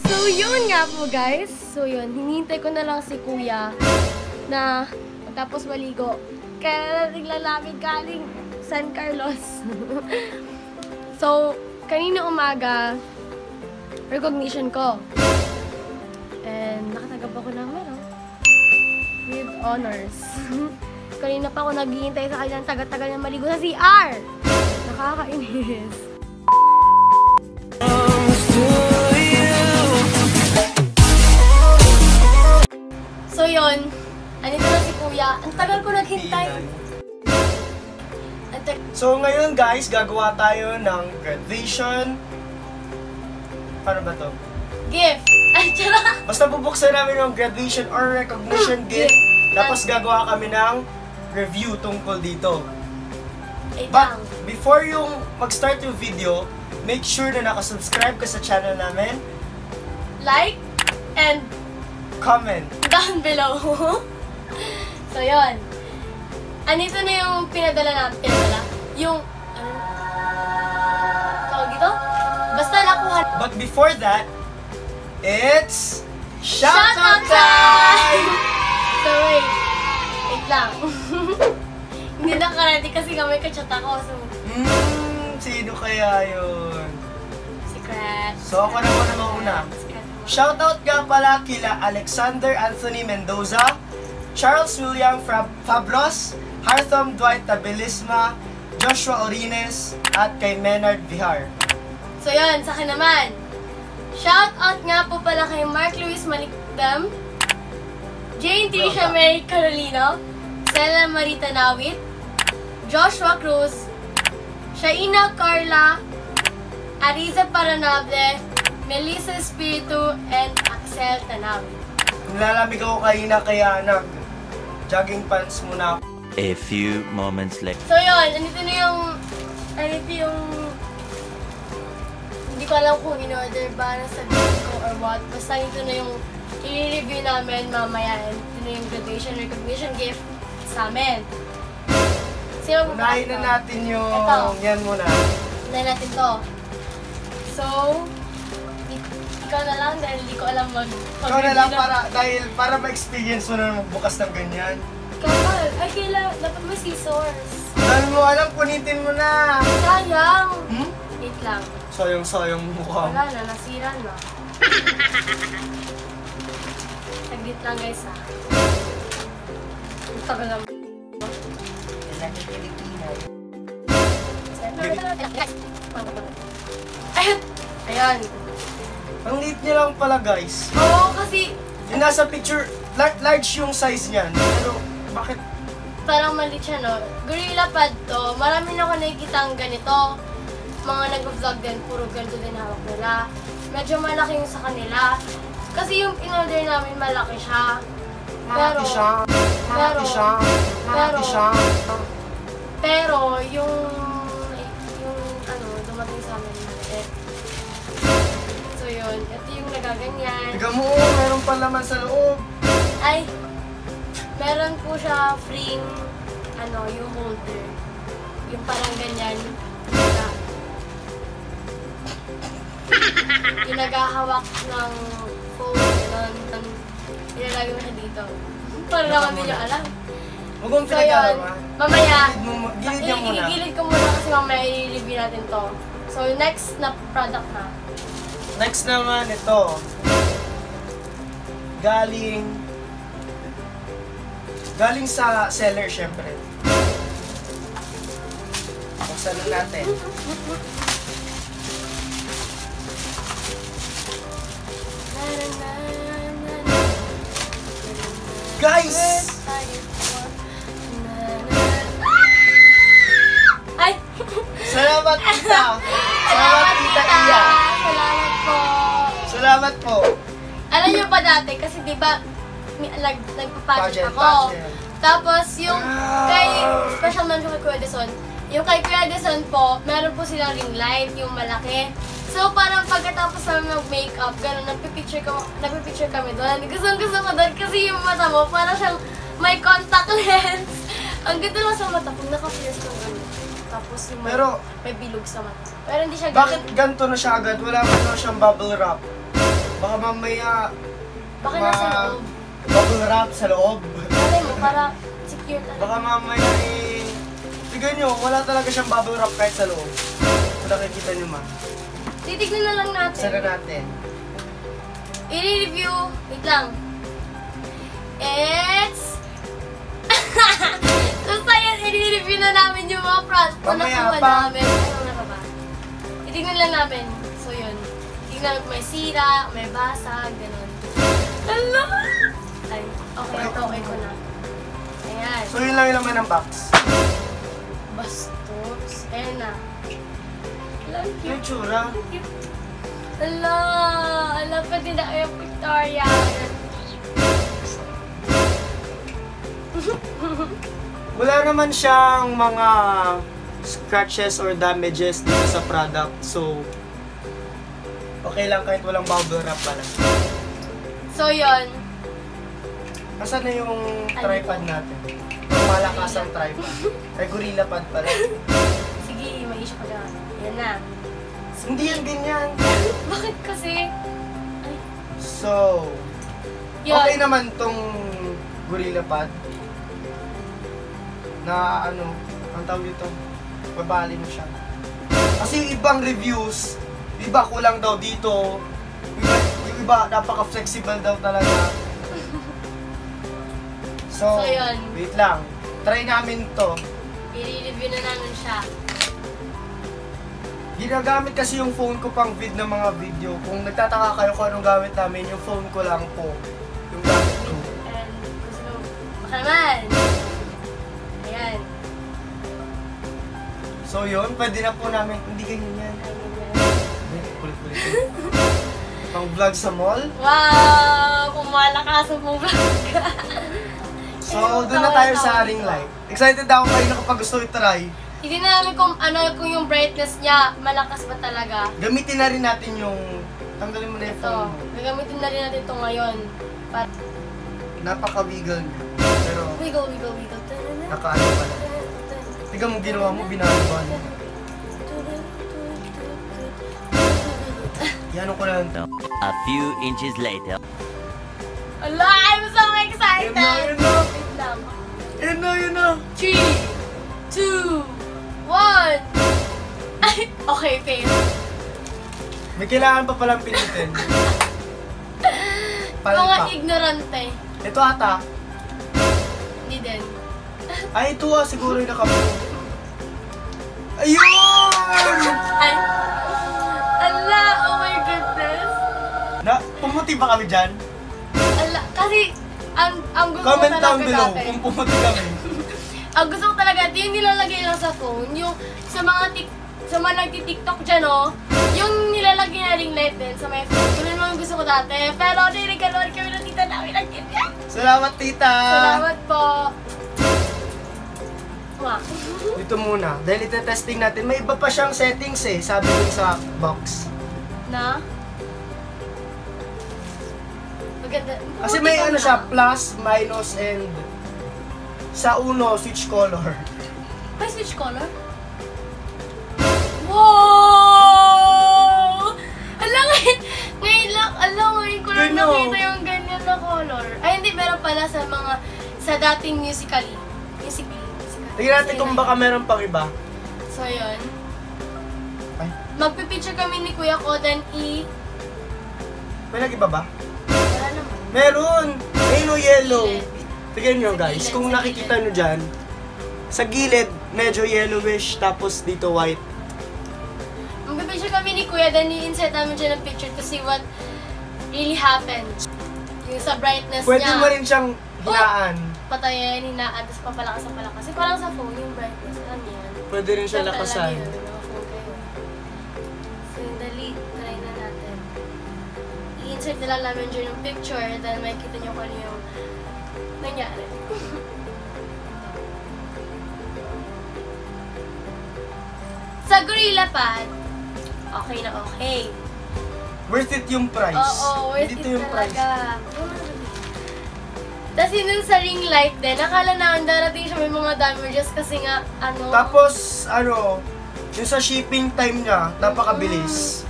So, yun nga po, guys. So, yun. Hinihintay ko na lang si Kuya na tapos maligo. Kaya naglalamig galing San Carlos. So, kanina umaga, recognition ko. And nakatanggap ako ng with honors. Kanina pa ako naghihintay sa kanilang tagal-tagal na maligo sa CR. Nakakainis. So yun, andito na si Kuya. Ang tagal ko naghintay. So ngayon guys, gagawa tayo ng graduation. Paano ba to? Gift! Ay, tara! Basta bubuksan namin yung graduation or recognition gift. Tapos gagawa kami ng review tungkol dito. But before yung mag-start yung video, make sure na nakasubscribe ka sa channel namin. Like and comment down below. So yun. Andito na yung pinadala natin. Yung tawag dito? Basta nakuha. But before that, it's shoutout time! So wait lang. Hindi na karati kasi kami kachat ako. So, sino kaya yun? Secret. So ako na muna mauna. Shoutout nga pala kila Alexander Anthony Mendoza, Charles William Fabros, Harthom Dwight Tabilisma, Joshua Orines, at kay Menard Vihar. So yun, sa akin naman. Shoutout nga po pala kay Mark Luis Malikdam, Jane Tricia May Carolino, Stella Marita Nawit, Joshua Cruz, Shaina Carla, Ariza Paranable, Melissa Espiritu, and Axel Tanawi. Nilalamig ako kanina kaya nag-jogging pants muna. A few moments later. So yun, andito yung hindi ko alam kung in-order ba na sabihin ko or what. Basta ito na yung i-review namin mamaya. Ito na yung graduation recognition gift sa amin. Unahin na natin yung yan muna. Unahin natin to. So, ikaw na lang dahil hindi ko alam ikaw na lang para ma-experience mo na magbukas ng ganyan. Kapal, ay kailangan, dapat may scissors. Dahil mo alam, punitin mo na. Sayang. Wait lang. Sayang mukha. Wala na, nasira na. Saglit lang guys ha. Ang tagal naman. Ayan. Ang liit niya lang pala guys. Oo, kasi yung nasa picture, large yung size niyan. Pero bakit? parang maliit siya, no? Gorilla Pad to. Marami na ako nakikita ang ganito. Mga nag-vlog din, puro ganito din hawak nila. Medyo malaki yung sa kanila. Kasi yung in-order namin malaki siya. Pero yung dumating sa amin maliit. So yun, ito yung nagaganyan. Tiga mo, meron pa laman sa loob. Ay, meron po siya free, yung holder. Yung parang ganyan. Yung naghahawak ng phone, ilalagay mo siya dito. Para naman din yung alam. Huwag mong So yun, mamaya, gilid niya muna. igilid ko muna kasi mamaya i-review natin to. So next na product na. Next naman ito. Galing sa seller syempre. Buksan lang natin. Guys! Ay! Salamat tita! Salamat tita Iya! Salamat po! Salamat po! Alam niyo ba dati, kasi di ba nagpa-pageant ako. Tapos yung kay special mention kay Kuya Deson, yung kay Kuya Deson po, meron po silang ring light, yung malaki. So parang pagkatapos namin mag-makeup, gano'n, nagpipicture kami doon. Gusto ko doon kasi yung mata mo, parang siyang may contact lens. Ang ganda lang sa mata kung naka-fierce kong gano'n. Tapos yung may bilog sa mata. Pero hindi siya gano'n. Bakit ganito na siya agad? Wala pa na siyang bubble wrap. Baka mamaya Baka nasa loob. bubble wrap sa loob. Alam mo, para secure talaga. Baka mamaya tignan nyo, wala talaga siyang bubble wrap kahit sa loob. Kung nakikita nyo ma. Titignan na lang natin. Sara natin. I-review. Wait lang. It's... Basta yan, i-review na namin yung mga products na Mamaya nakuha pa. namin. Ano na ba? Itignan lang namin. So yun. Tignan kung may sira, may basag, gano'n. Hala! Ay, okay, ito okay ko na. Ayan. So yun lang yung laman ng box. Bastos. Ayan na. Hala, ang Yung cute. tsura. Hala! Hala, pwede na kayo, Victoria. Wala naman siyang mga scratches or damages dito sa product. So, okay lang kahit walang bubble wrap pala. So yun. Nasaan na yung tripod natin? Yung malakas ang tripod. Ay, gorilla pad pala. Sige, may issue ka dyan. Yan na. Hindi yan ganyan. Bakit kasi? Ay, So, yun. okay naman tong gorilla pad. Na ano, ang tawag dito, babali mo siya. Kasi yung ibang reviews, yung iba kulang daw dito, yung iba napaka-flexible daw talaga. So, So, yun. wait lang. Try namin to. I-review na namin siya. Ginagamit kasi yung phone ko pang vid ng mga video. Kung nagtataka kayo kung anong gamit namin, yung phone ko lang po. Yung gamit ko. And gusto mo, baka naman. Ayan. So yun, pwede na po namin. Hindi ganyan yan. Ay, ganyan. Hindi, kulit-kulit. Pang vlog sa mall. Wow! Pumalakasan mo vlog ka. So, doon na tayo sa ring light. Excited ako kayo na kapag gusto i-try. Hindi na namin kung kung yung brightness niya, malakas ba talaga. Gamitin na rin natin yung... Tanggalin mo na yung Ito, phone mo. gagamitin na rin natin ito ngayon. Para Napaka-wiggle niya. Pero, wiggle, wiggle, wiggle. nakaano pala. Tignan mo ginawa mo, binaliban mo. Yan ko lang. A few inches later. Ala, I'm so excited! Yun na. Wait lang. Yun na. 3, 2, 1. Ay, okay, fail. May kailangan pa palang pinutin. Mga Palpak. ignorante. Ito ata. Hindi din. Ay, ito siguro yung nakabuo. Ayun! Ay. Ala, oh my goodness. Pumuti ba kami dyan? Ala, kasi ang gusto ko Comment talaga down below dati. kung pumuti kami. Ang gusto ko talaga, yung nilalagay lang sa phone, yung sa mga nagti-tiktok dyan, oh, yung nilalagay na ring light din sa may phone. Yun naman gusto ko dati. Pero nirigaluan kami ng tita namin ng ganyan. Salamat, tita! Salamat po. Mwah. Dito muna. Dahil ite-testing natin. May iba pa siyang settings eh. Sabi dun sa box. Na? Maganda. Kasi may ano siya, plus, minus, and sa uno, switch color. May switch color? Wow! Ngayon ko lang Ganyan. nakita yung ganyan na color. Ay, hindi, meron pala sa dating Musical.ly. Tingnan natin kung baka meron pang iba. So, yun. Ay, Magpipicture kami ni Kuya Kodan may nag-iba ba? Wala naman. Meron! Ayun o, yellow. Gilid. Tignan nyo Sa guys, gilid, kung sa nakikita gilid. nyo dyan, sa gilid, medyo yellowish, tapos dito white. Magpipicture kami ni Kuya, then i-insert namin dyan ng picture to see what really happened. Yung sa brightness Pwede niya. mo rin siyang hinaan. Patayin, hinaan, tapos papalakas ang palakas. Kasi parang sa phone, yung brightness, alam niyo yan. Pwede rin siya Dapat lakasan. lagi yun, naka-phone kayo. So, dali, try na natin. I-insert na lang namin dyan yung picture, then makikita nyo kung ano yung nangyari. Sa Gorilla Pad, okay na okay. Worth it yung price. Oo, worth Dito it yung price. talaga. Tapos yun sa ring light din, nakala na darating siya may mga damages kasi nga, ano... Tapos, ano, yung sa shipping time niya, napakabilis.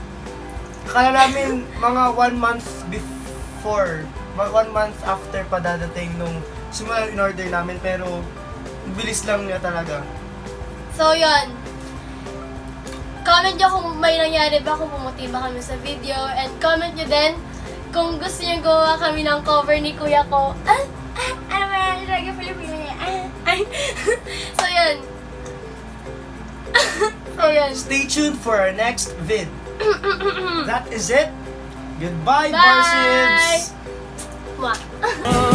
Akala namin mga 1 month before, 1 month after pa dadating nung simula in order namin, pero bilis lang niya talaga. So, yun. Comment nyo kung may nangyari ba, kung pumuti ba kami sa video. And comment nyo din kung gusto nyo gawa kami ng cover ni kuya ko. So, yun. So, yun. Stay tuned for our next vid. That is it. Goodbye, Bye! Barsibs! Mwah.